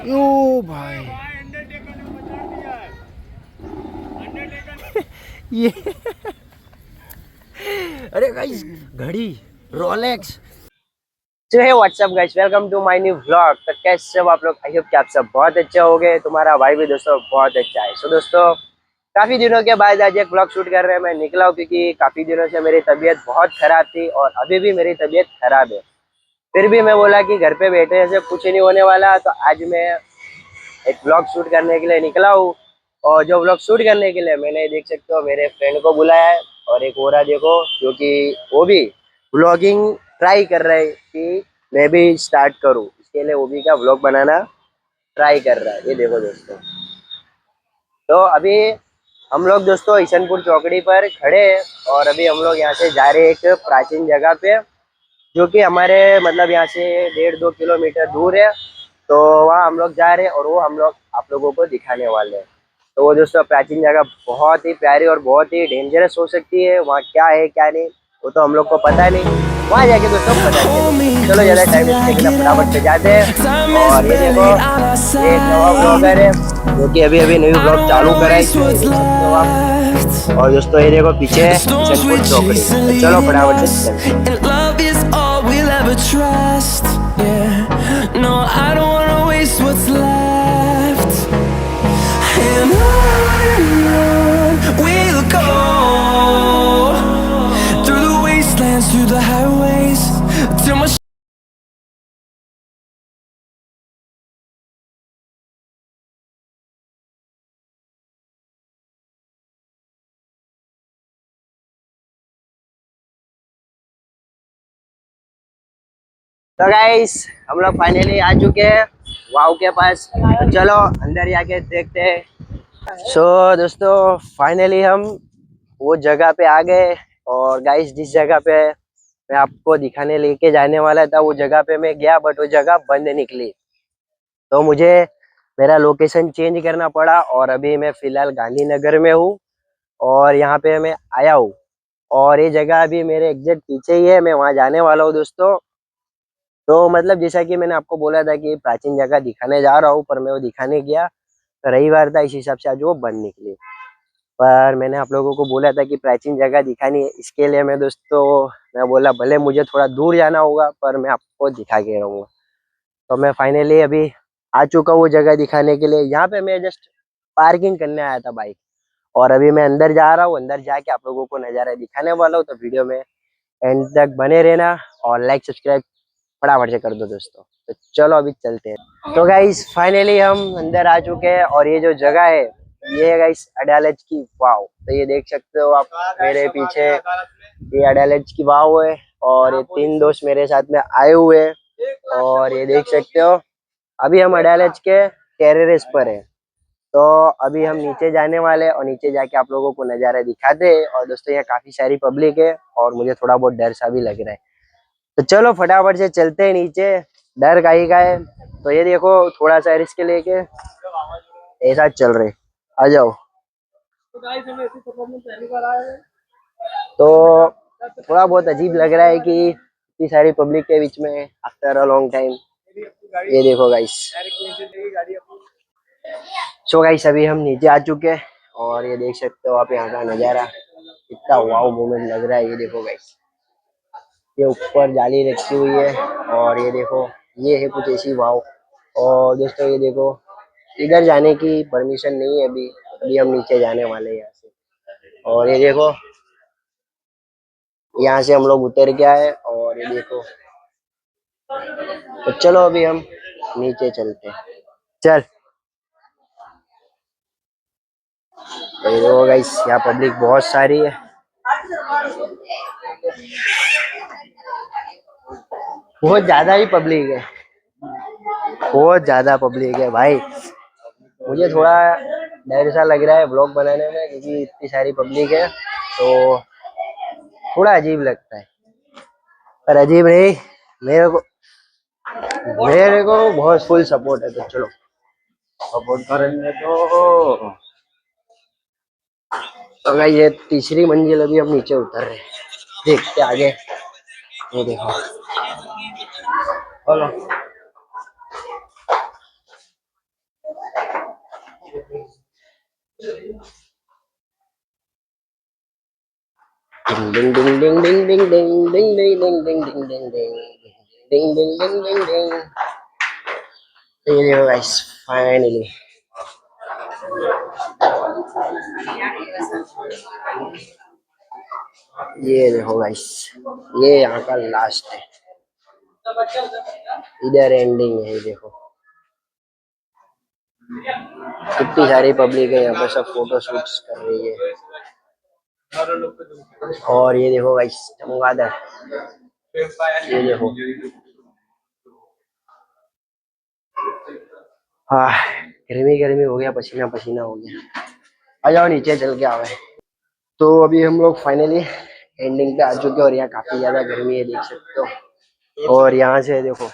यो भाई ये अरे गाइस घड़ी रोलेक्स। तो hey what's up guys, welcome to my new vlog. तो कैसे हो आप लोग? आई होप कि आप सब बहुत अच्छे होंगे। तुम्हारा भाई भी दोस्तों बहुत अच्छा है। सो दोस्तों, काफी दिनों के बाद आज एक व्लॉग शूट कर रहे हैं। मैं निकला हूँ क्योंकि काफी दिनों से मेरी तबीयत बहुत खराब थी और अभी भी मेरी तबीयत खराब है। फिर भी मैं बोला कि घर पे बैठे ऐसे कुछ नहीं होने वाला, तो आज मैं एक व्लॉग शूट करने के लिए निकला हूँ। और जो व्लॉग शूट करने के लिए मैंने देख सकते हो मेरे फ्रेंड को बुलाया है, और एक और देखो जो कि वो भी व्लॉगिंग ट्राई कर रहा है कि मैं भी स्टार्ट करूँ। इसके लिए वो भी का व्लॉग बनाना ट्राई कर रहा है। ये देखो दोस्तों, तो अभी हम लोग दोस्तों ईशनपुर चौकड़ी पर खड़े हैं और अभी हम लोग यहाँ से जा रहे हैं एक प्राचीन जगह पे, जो कि हमारे मतलब यहाँ से 1.5-2 किलोमीटर दूर है। तो वहाँ हम लोग जा रहे हैं और वो हम लोग आप लोगों को दिखाने वाले हैं। तो वो दोस्तों प्राचीन जगह बहुत ही प्यारी और बहुत ही डेंजरस हो सकती है। वहाँ क्या है क्या नहीं वो तो हम लोग को पता नहीं, वहाँ जाके दोस्तों पता चलेगा। चलो ज़्यादा टाइम इसके बिना फटाफट से जाते हैं। और ये देखो, ये एक नवा ब्लॉगर है जो कि अभी अभी न्यू ब्लॉग चालू करा है, इसने ये देख सकते हो आप। और दोस्तों ये देखो पीछे किशनपुर चौकड़ी। तो चलो फटाफट से चलते हैं। Trust, yeah. No, I don't wanna waste what's left. And on we'll go through the wastelands, through the highways, till my तो गाइस हम लोग फाइनली आ चुके हैं वाव के पास। तो चलो अंदर जाके देखते हैं। दोस्तों फाइनली हम वो जगह पे आ गए। और गाइस जिस जगह पे मैं आपको दिखाने लेके जाने वाला था, वो जगह पे मैं गया बट वो जगह बंद निकली। तो मुझे मेरा लोकेशन चेंज करना पड़ा और अभी मैं फिलहाल गांधीनगर में हूँ और यहाँ पे मैं आया हूँ। और ये जगह अभी मेरे एग्जैक्ट पीछे ही है, मैं वहाँ जाने वाला हूँ दोस्तों। तो मतलब जैसा कि मैंने आपको बोला था कि प्राचीन जगह दिखाने जा रहा हूँ, पर मैं वो दिखाने गया तो रविवार था, इस हिसाब से आज वो बंद निकली। पर मैंने आप लोगों को बोला था कि प्राचीन जगह दिखानी है, इसके लिए मैं दोस्तों मैं बोला भले मुझे थोड़ा दूर जाना होगा पर मैं आपको दिखा के रहूँगा। तो मैं फाइनली अभी आ चुका हूँ जगह दिखाने के लिए। यहाँ पे मैं जस्ट पार्किंग करने आया था बाइक, और अभी मैं अंदर जा रहा हूँ। अंदर जाके आप लोगों को नज़ारा दिखाने वाला हूँ, तो वीडियो में एंड तक बने रहना और लाइक सब्सक्राइब फटाफट से कर दो दोस्तों। तो चलो अभी चलते हैं। तो गाइस फाइनली हम अंदर आ चुके हैं और ये जो जगह है ये है गाइस अडालज की वाव। तो ये देख सकते हो आप मेरे पीछे, ये अडालज की वाव है और ये 3 दोस्त मेरे साथ में आए हुए हैं। और ये देख सकते हो अभी हम अडालज के टेरेस पर है। तो अभी हम नीचे जाने वाले हैं और नीचे जाके आप लोगों को नज़ारा दिखाते हैं। और दोस्तों यहाँ काफी सारी पब्लिक है और मुझे थोड़ा बहुत डर सा भी लग रहा है। तो चलो फटाफट से चलते हैं नीचे। डर काहे का है? तो ये देखो थोड़ा सा रिस्क लेके ऐसा चल रहे, आ जाओ। तो थोड़ा बहुत अजीब लग रहा है कि इतनी सारी पब्लिक के बीच में आफ्टर अ लॉन्ग टाइम। ये देखो गाइस। सो गाइस अभी हम नीचे आ चुके हैं और ये देख सकते हो आप यहाँ का नज़ारा, इतना वाव मोमेंट लग रहा है। ये देखो गाइस, ये ऊपर जाली रखी हुई है और ये देखो ये है कुछ ऐसी वाव। और दोस्तों ये देखो इधर जाने की परमिशन नहीं है अभी, अभी हम नीचे जाने वाले हैं यहाँ से। और ये देखो यहाँ से हम लोग उतर के आए और ये देखो। तो चलो अभी हम नीचे चलते हैं। चल। तो ये देखो गाइस यहाँ पब्लिक बहुत सारी है, बहुत ज्यादा ही पब्लिक है, बहुत ज्यादा पब्लिक है भाई। मुझे थोड़ा डर सा लग रहा है ब्लॉग बनाने में क्योंकि इतनी सारी पब्लिक है, तो थोड़ा अजीब लगता है। पर अजीब नहीं, मेरे को मेरे को बहुत फुल सपोर्ट है। तो चलो सपोर्ट करेंगे तो गाइस ये तीसरी मंजिल अभी हम नीचे उतर रहे हैं, देखते आगे। ये देखो, चलो डिंग डिंग डिंग डिंग डिंग डिंग डिंग डिंग डिंग डिंग डिंग डिंग डिंग डिंग डिंग डिंग डिंग डिंग। ये देखो गाइस, फाइनली ये देखो गाइस, ये यहाँ का लास्ट है, इधर एंडिंग है। ये देखो कितनी सारी पब्लिक है यहाँ पे, सब फोटो शूट्स कर रही है। और ये देखो गाइस चमगादड़, ये देखो। हाँ, गर्मी गर्मी हो गया, पसीना पसीना हो गया। आ जाओ नीचे चल के आवे। तो अभी हम लोग फाइनली एंडिंग पे आ चुके हैं और यहाँ काफी ज्यादा गर्मी है, देख सकते हो। और यहाँ से देखो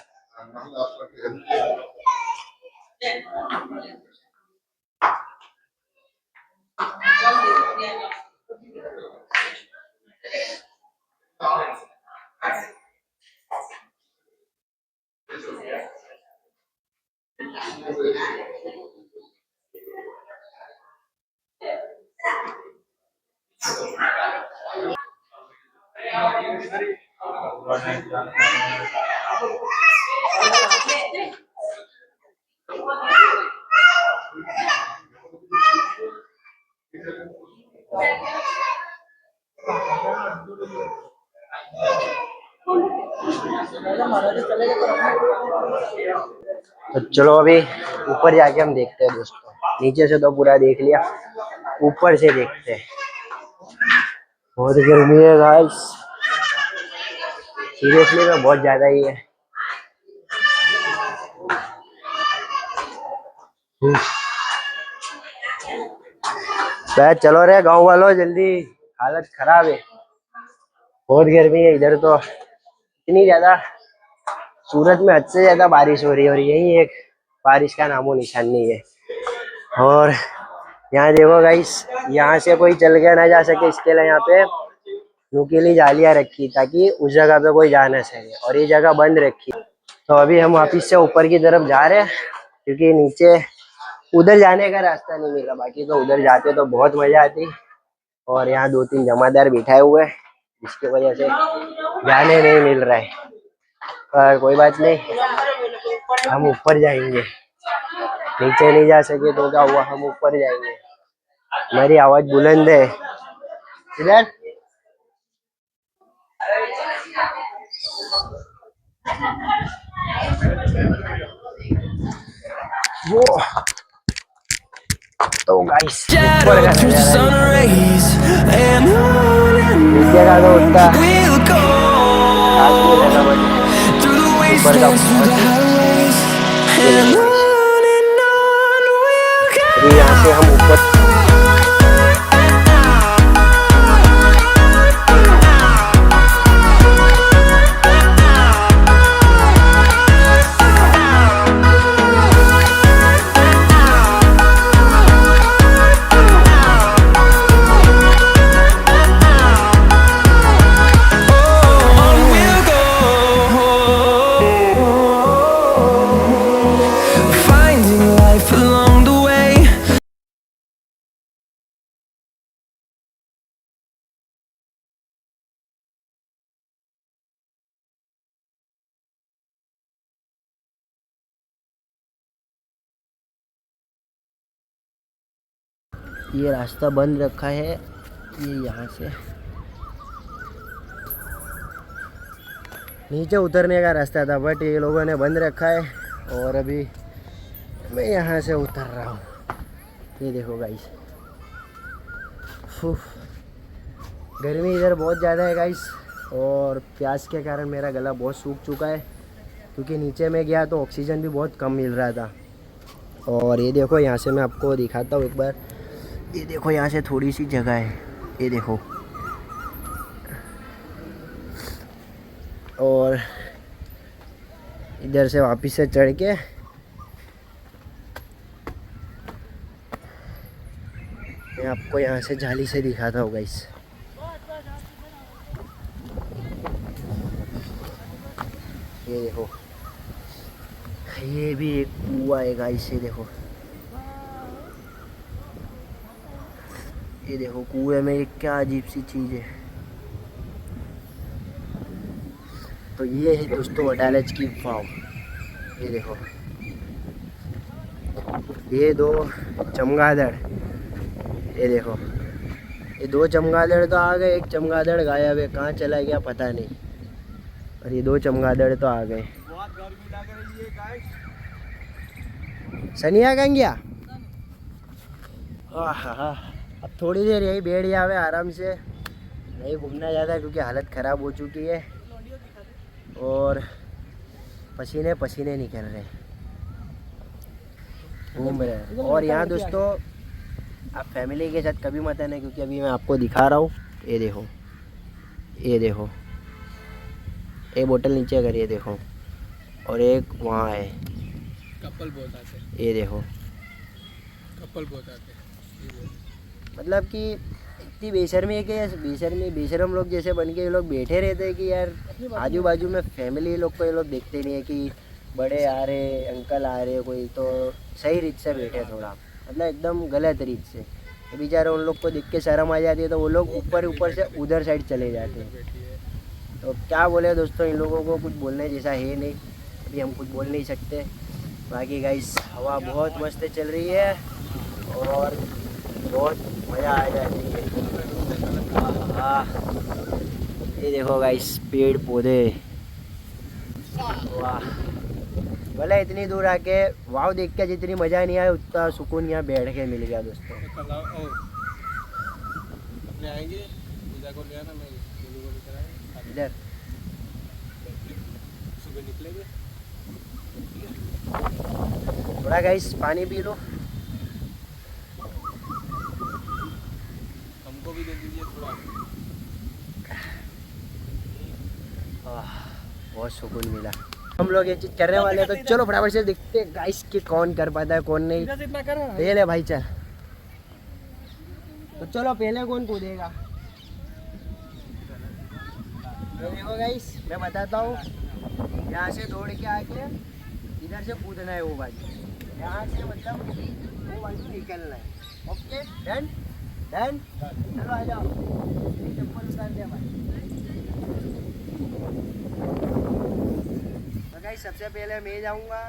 तो चलो अभी ऊपर जाके हम देखते हैं दोस्तों। नीचे से तो पूरा देख लिया, ऊपर से देखते हैं। बहुत गर्मी है गाइस, सीरियसली में बहुत ज्यादा ही है। चलो रे गांव वालों, जल्दी, हालत खराब है, बहुत गर्मी है इधर तो। इतनी ज्यादा, सूरत में हद से ज्यादा बारिश हो रही है और यही एक बारिश का नामो निशान नहीं है। और यहाँ देखो गाइस, यहाँ से कोई चल के ना जा सके, इसके लिए यहाँ पे नुकीली जालियां रखी ताकि उस जगह पे कोई जा ना सके, और ये जगह बंद रखी। तो अभी हम वापिस से ऊपर की तरफ जा रहे हैं, क्योंकि नीचे उधर जाने का रास्ता नहीं मिला, बाकी तो उधर जाते तो बहुत मजा आती। और यहाँ दो तीन जमादार बिठाए हुए हैं, जिसकी वजह से जाने नहीं मिल रहा है, पर कोई बात नहीं, हम ऊपर जाएंगे। नीचे नहीं जा सके तो क्या हुआ, हम ऊपर जाएंगे। मेरी आवाज बुलंद है इधर। वो तो गाइस ऊपर का नजारा, नीचे का तो उतना खास नहीं लगा, बट ऊपर का बहुत ही। अभी यहाँ से हम ऊपर ये रास्ता बंद रखा है, ये यहाँ से नीचे उतरने का रास्ता था, बट ये लोगों ने बंद रखा है। और अभी मैं यहाँ से उतर रहा हूँ, ये देखो गाइस। गर्मी इधर बहुत ज़्यादा है गाइस, और प्यास के कारण मेरा गला बहुत सूख चुका है, क्योंकि नीचे में गया तो ऑक्सीजन भी बहुत कम मिल रहा था। और ये देखो, यहाँ से मैं आपको दिखाता हूँ एक बार। ये देखो यहाँ से थोड़ी सी जगह है, ये देखो। और इधर से वापस से चढ़ के मैं आपको यहाँ से जाली से दिखाता हूँ गाइस। ये देखो, ये भी एक कुआं है गाइस, ये देखो। ये देखो कुएं में क्या अजीब सी चीज़ है। तो ये है दोस्तों अडालज की वाव। ये देखो ये दो चमगादड़, ये देखो ये दो चमगादड़ तो आ गए, एक चमगादड़ गायब है, कहाँ चला गया पता नहीं। और ये दो चमगादड़ तो आ गए। बहुत गर्मी लग रही है गाइस। सनिया कहाँ गया? हाँ, अब थोड़ी देर यही बैठ जावे आराम से, नहीं घूमना ज़्यादा क्योंकि हालत ख़राब हो चुकी है और पसीने पसीने निकल रहे, घूम रहे हैं। और यहाँ दोस्तों आप फैमिली के साथ कभी मत आना क्योंकि अभी मैं आपको दिखा रहा हूँ। ये देखो, ये देखो, एक बोतल नीचे कर, ये देखो, और एक वहाँ है कपल बहुत आते, ये देखो कपल बहुत आते। मतलब कि इतनी बेशर्मी है कि बेशरम लोग जैसे बन के ये लोग बैठे रहते हैं कि यार आजू बाजू में फैमिली लोग को ये लोग देखते नहीं है कि बड़े आ रहे, अंकल आ रहे, कोई तो सही रीत से बैठे थोड़ा, मतलब एकदम गलत रीत से। ये बेचारे उन लोग को देख के शर्म आ जाती है तो वो लोग ऊपर से उधर साइड चले जाते हैं। तो क्या बोले दोस्तों, इन लोगों को कुछ बोलने जैसा है नहीं, अभी हम कुछ बोल नहीं सकते। बाकी गाइस हवा बहुत मस्त चल रही है और बहुत मज़ा आ जाती है। ये देखो गाइस पेड़ पौधे, वाह। भले इतनी दूर आके वाव देख के जितनी मज़ा नहीं आया उतना सुकून यहाँ बैठ के मिल गया दोस्तों। इधर थोड़ा गाइस पानी पी लो, हमको भी दे दीजिए थोड़ा। बहुत सुकून मिला। हम लोग ये चीज़ करने वाले हैं तो चलो फटाफट से देखते हैं गाइस कि कौन कर पाता है कौन नहीं। पहले भाई चल, तो चलो पहले कौन कूदेगा। तो देखो गाइस मैं बताता हूँ, यहाँ से दौड़ के आके इधर से कूदना है वो बाजू, यहाँ से मतलब वो बाजू निकलना है। ओके डन डन, चलो आ जाओ, चप्पल उतार दे भाई। तो गाइस सबसे पहले मैं जाऊँगा,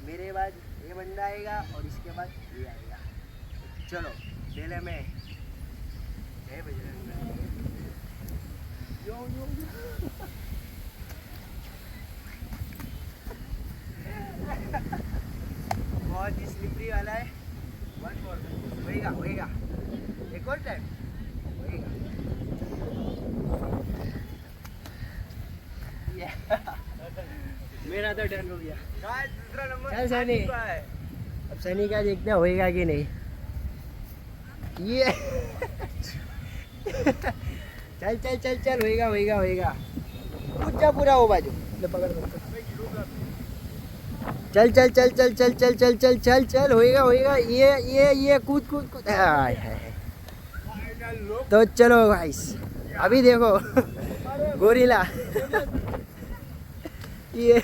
मेरे बाद ये बंदा आएगा और इसके बाद ये आएगा। चलो पहले मैं, जय बजरंग। यो यो बहुत ही स्लिपरी वाला है। होएगा होएगा, एक और टाइम होएगा। मेरा तो डन हो गया। दूसरा नंबर चल सनी, अब सनी का देखते हैं होएगा कि नहीं। ये चल चल चल चल, होएगा होएगा होएगा, कूद जा पूरा वो बाजू, पकड़ चल चल चल चल चल चल चल चल चल चल, होएगा होएगा, ये कूद कूद कूद। तो चलो गाइस अभी देखो गोरिल्ला ये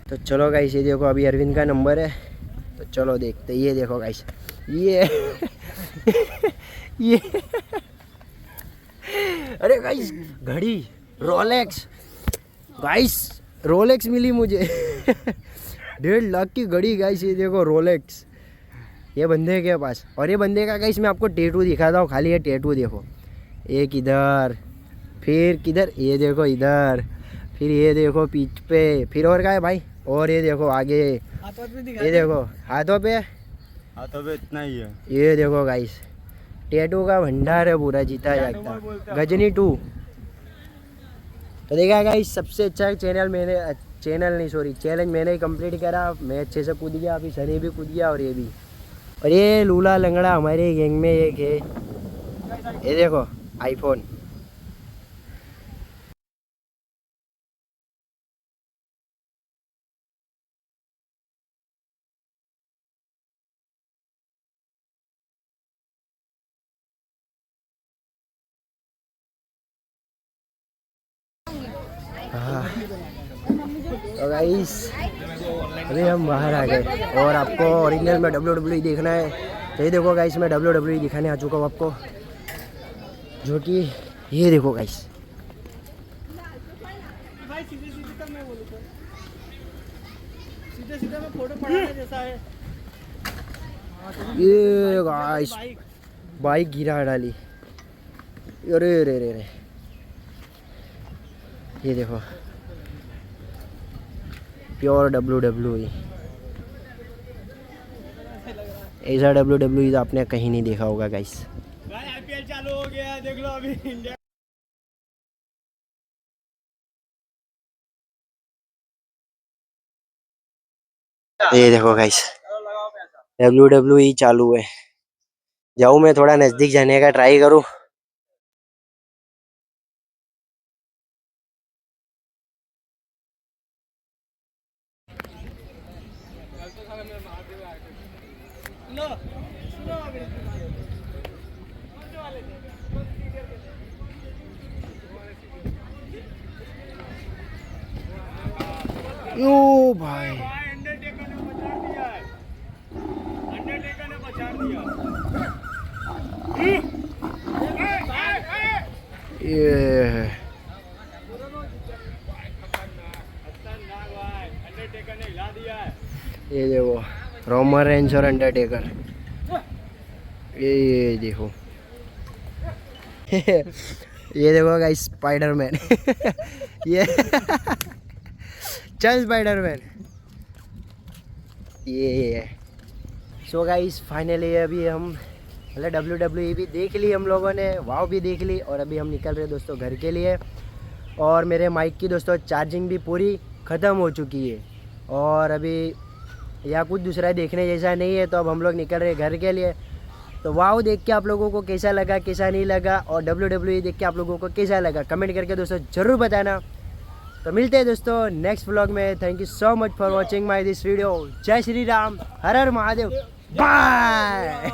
तो चलो गाइस ये देखो अभी अरविंद का नंबर है, तो चलो देखते। ये देखो गाइस ये ये अरे गाइस घड़ी रोलेक्स, गाइस रोलेक्स मिली मुझे 1.5 लाख की घड़ी गाइस। ये देखो रोलेक्स ये बंदे के पास, और ये बंदे का गाइस मैं आपको टैटू दिखाता हूँ। खाली ये टैटू देखो, एक इधर, फिर किधर, ये देखो इधर, फिर ये देखो पीठ पे, फिर और क्या है भाई, और ये देखो आगे, ये देखो हाथों पे इतना ही है। ये देखो गाइस टैटू का भंडार है पूरा, जीता जाता गजनी 2। तो देखा गाइस सबसे अच्छा चैलेंज मैंने ही कंप्लीट करा। मैं अच्छे से कूद गया, अभी सनी भी कूद गया और ये भी। और ये लूला लंगड़ा हमारे गैंग में एक है, ये देखो आईफोन। तो गाइस अभी हम बाहर आ गए और आपको ओरिजिनल में WWE देखना है तो ये देखो गाइस, मैं WWE दिखाने आ चुका हूँ आपको, जो कि ये देखो गाइस। सीधे में फोटो पढ़ाने जैसा है। ये गाइस बाइक गिरा डाली, अरे रे रे रे, ये देखो प्योर WWE। ऐसा WWE तो आपने कहीं नहीं देखा होगा गाइस। IPL चालू हो गया, देख लो अभी इंडिया। ये देखो गाइस WWE चालू है। जाऊँ मैं थोड़ा नजदीक जाने का ट्राई करूँ। ओ भाई अंडरटेकर ने बचा दिया है, अंडरटेकर ने बचा दिया। ये अंडरटेकर ने हिला दिया है। ये देखो रोमन रेंज और अंडरटेकर, ये देखो ये देखो गाइस स्पाइडरमैन ये चल स्पाइडरमैन ये। सो गाइस फाइनली अभी हम मतलब WWE भी देख ली हम लोगों ने, वाव भी देख ली, और अभी हम निकल रहे दोस्तों घर के लिए। और मेरे माइक की दोस्तों चार्जिंग भी पूरी ख़त्म हो चुकी है और अभी या कुछ दूसरा देखने जैसा नहीं है, तो अब हम लोग निकल रहे घर के लिए। तो वाव देख के आप लोगों को कैसा लगा, कैसा नहीं लगा, और WWE देख के आप लोगों को कैसा लगा, कमेंट करके दोस्तों ज़रूर बताना। तो मिलते हैं दोस्तों नेक्स्ट व्लॉग में। Thank you so much for watching my this video. जय श्री राम, हर हर महादेव, बाय।